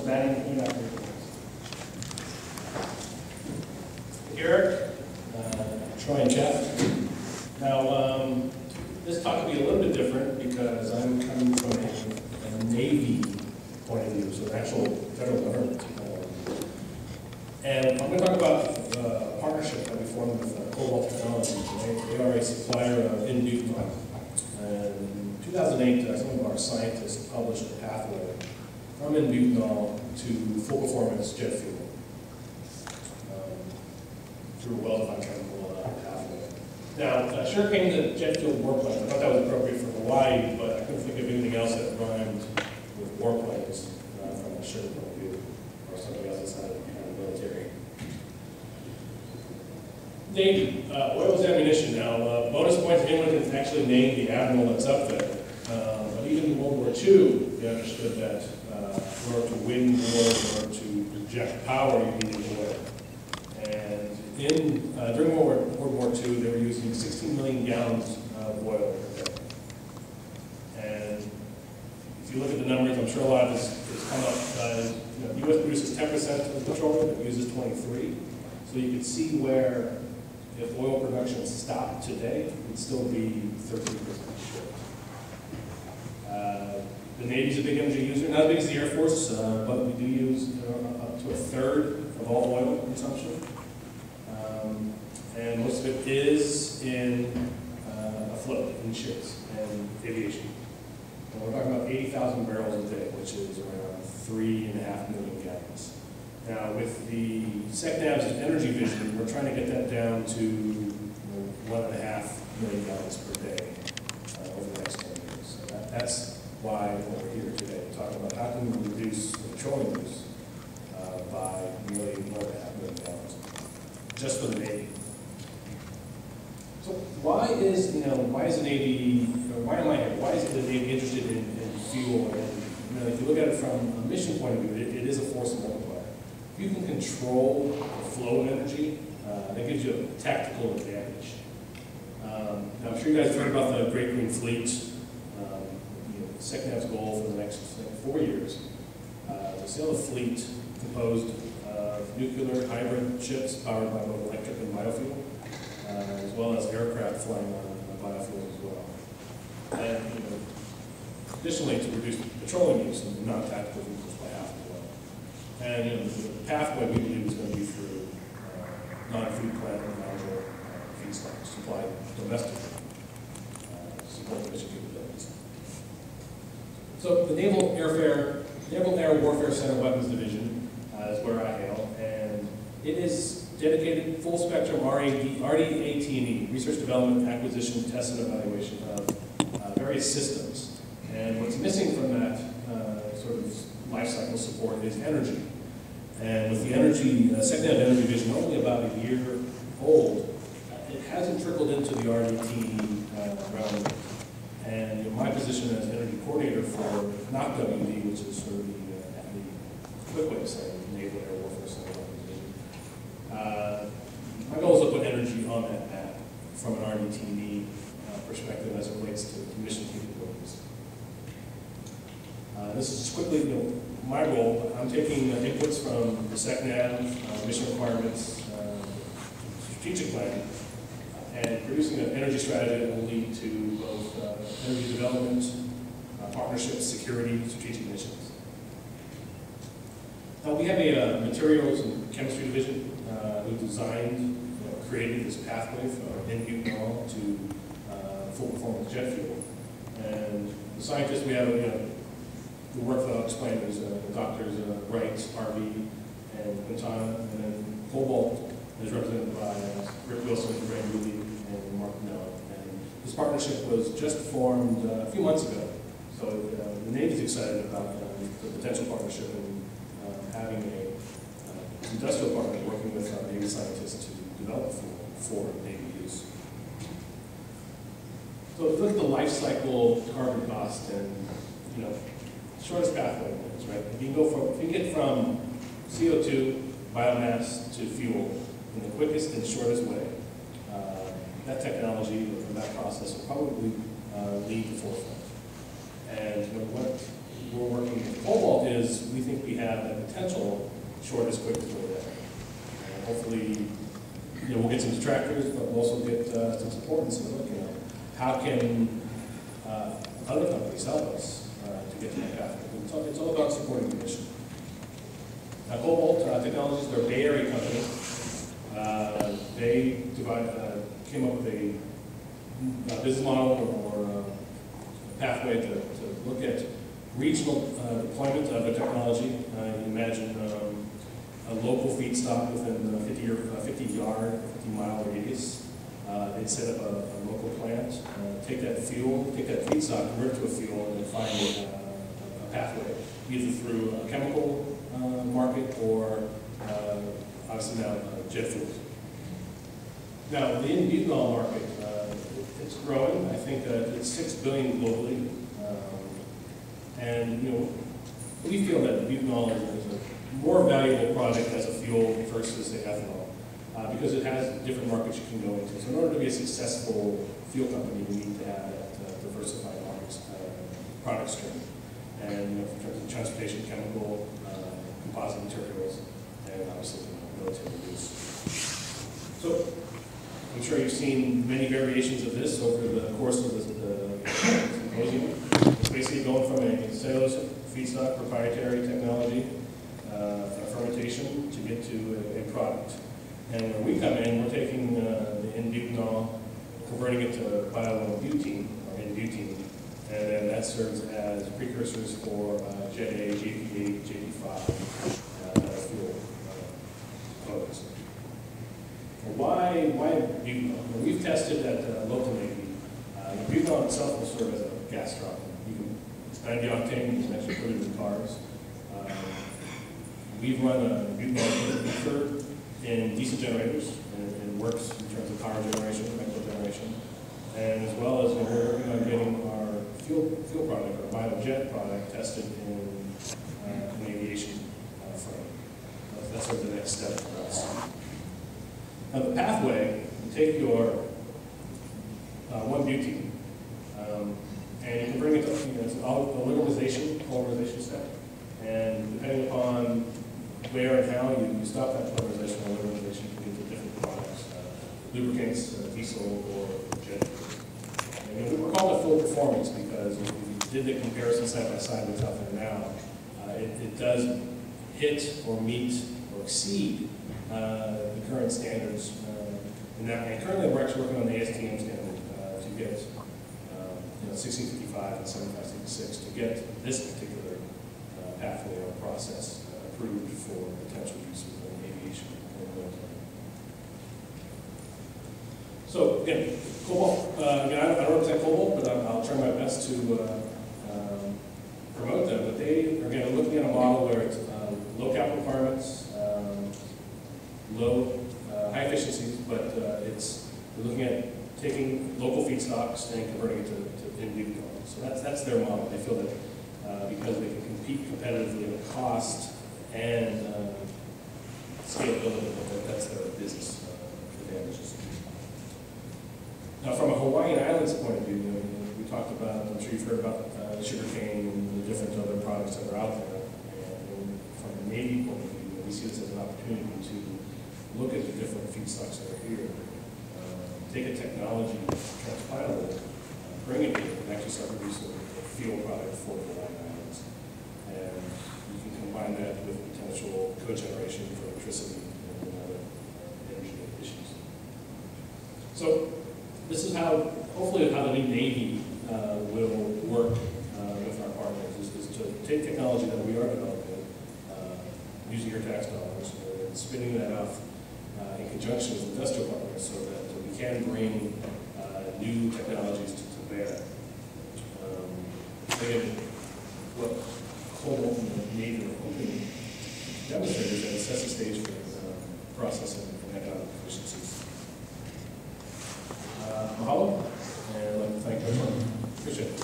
batting point after Eric, Troy, and Jeff. Now, this talk will be a little bit different because I'm coming from a Navy point of view, so an actual federal government. And I'm going to talk about a partnership that we formed with Cobalt Technologies. They are a supplier in butanol. In 2008, some of our scientists published a pathway from butanol to full performance jet fuel through a well-defined chemical pathway. Now, I sure came to jet fuel warplanes. I thought that was appropriate for Hawaii, but I couldn't think of anything else that rhymed with warplanes from a sugar point of view, or something else outside of the military. Navy, oil is ammunition. Now, bonus points if anyone can actually name the admiral that's up there. But even in World War II, we understood that in order to win wars, in order to project power, you needed oil. And during World War II, they were using 16 million gallons of oil per day. And if you look at the numbers, I'm sure a lot of this has come up. The U.S. produces 10% of petroleum, it uses 23%. So you can see where, if oil production stopped today, it would still be 13% short. The Navy's a big energy user, not as big as the Air Force, but we do use up to a third of all oil consumption. And most of it is in afloat, in ships and aviation. And we're talking about 80,000 barrels a day, which is around 3.5 million gallons. Now, with the SecNav's energy vision, we're trying to get that down to 1.5 million gallons per day over the next 10 years. So that's why we're here today, talking about how can we reduce the petroleum use by nearly 1.5 million gallons, just for the Navy. So why is the Navy, or why am I here? Why is the Navy interested in fuel? And if you look at it from a mission point of view, it is a force multiplier. If you can control the flow of energy, that gives you a tactical advantage. Now, I'm sure you guys have heard about the Great Green Fleet. SecNav's goal for the next 4 years to sail a fleet composed of nuclear hybrid ships powered by both electric and biofuel, as well as aircraft flying on biofuels as well. And additionally, to reduce petroleum use and non-tactical vehicles by half as well. And the pathway we believe is going to be through non-food plant and natural feedstocks supplied domestically, support mission capabilities. So the Naval Air Warfare Center Weapons Division is where I hail, and it is dedicated full spectrum RD-AT&E, research, development, acquisition, test, and evaluation of various systems. And what's missing from that sort of life cycle support is energy. And with the SecNav energy vision only about a year old, it hasn't trickled into the RD-AT&E realm. And my position as energy coordinator for NOCWD, which is sort of the quick way of saying Naval Air Warfare Center Division, my goal is to put energy on that map from an RD-AT&E perspective as it relates to mission capabilities. This is just quickly my role. I'm taking inputs from the SecNav, mission requirements, strategic plan, and producing an energy strategy that will lead to both energy development, partnerships, security, strategic missions. Now, we have a materials and chemistry division who designed, created this pathway from butanol to full performance jet fuel. And the scientists we have, the work that I'll explain is Doctors Wright, RV, and Quintana, and then Cobalt is represented by Rick Wilson, Ray Dooley, and Mark Miller. And this partnership was just formed a few months ago. So the Navy's excited about the potential partnership and having an industrial partner working with Navy scientists to develop for Navy use. So if you look at the life cycle carbon cost and shortest pathway wins, right? If you get from CO2 biomass to fuel in the quickest and shortest way, that technology or that process will probably lead to forefront. And what we're working with cobalt is we think we have the potential short as quick as we're there. And hopefully, we'll get some detractors, but we'll also get some support and say, look, how can other companies help us to get to that path? It's all about supporting the mission. Cobalt Technologies, they're a Bay Area company. They came up with a business model or pathway to look at regional deployment of the technology. You imagine a local feedstock within a 50-mile radius. They'd set up a local plant, take that feedstock, convert it to a fuel, and then find a pathway, either through a chemical market or obviously now jet fuels. Now, the butanol market, it's growing. I think it's $6 billion globally. And we feel that butanol is a more valuable product as a fuel versus the ethanol because it has different markets you can go into. So in order to be a successful fuel company, we need to have that diversified markets, product stream. And in terms of transportation, chemical, composite materials, and obviously military use. So I'm sure you've seen many variations of this over the course of the symposium. It's basically going from a cellulosic feedstock proprietary technology fermentation to get to a product. And when we come in, we're taking the N-butanol, converting it to bio-butene, or N-butene, and then that serves as precursors for Jet A, JP8, JP5 fuel products. Why butanol? Well, we've tested at local Navy. Butanol itself will serve as a gas drop. It's 90 octane, you can actually put it in cars. We've run a butanol ether in diesel generators, and it works in terms of power generation, electrical generation, and as well as we're working on getting our fuel product, our biojet product, tested in an aviation frame. That's sort of the next step for us. Now the pathway, you take your 1-butene, and you can bring it to, it's a polymerization step. And depending upon where and how you stop that polymerization or polymerization, you can get to different products, lubricants, diesel, or jet fuel. And we're calling it full performance because if you did the comparison side by side with what's out there now, it does hit or meet or exceed the current standards. And currently we're actually working on the ASTM standard to get 1655 and 7566 to get this particular pathway or process approved for potential use within aviation and military. So again, cobalt, again, I don't represent cobalt, but I'll try my best to promote them. But they are again looking at a model where it's low capital requirements, high efficiencies, but we're looking at taking local feedstocks and converting it to N-butanol. So that's their model. They feel that because they can compete competitively on cost and scalability, that's their business advantages. Now, from a Hawaiian Islands point of view, we talked about, I'm sure you've heard about sugarcane and the different other products that are out there. And from a Navy point of view, we see this as an opportunity to look at the different feedstocks that are here, take a technology, transpile it, bring it here, and actually start producing a fuel product for the Hawaiian Islands. And you can combine that with potential cogeneration for electricity and other energy issues. So this is hopefully how the new Navy will work with our partners, is to take technology that we are developing, using your tax dollars, and spinning that off in conjunction with industrial partners so that we can bring new technologies to bear. Again, what Cobalt and the Navy are hoping to demonstrate is that it sets the stage for processing and economic efficiencies. Mahalo, and I'd like to thank everyone. Appreciate it.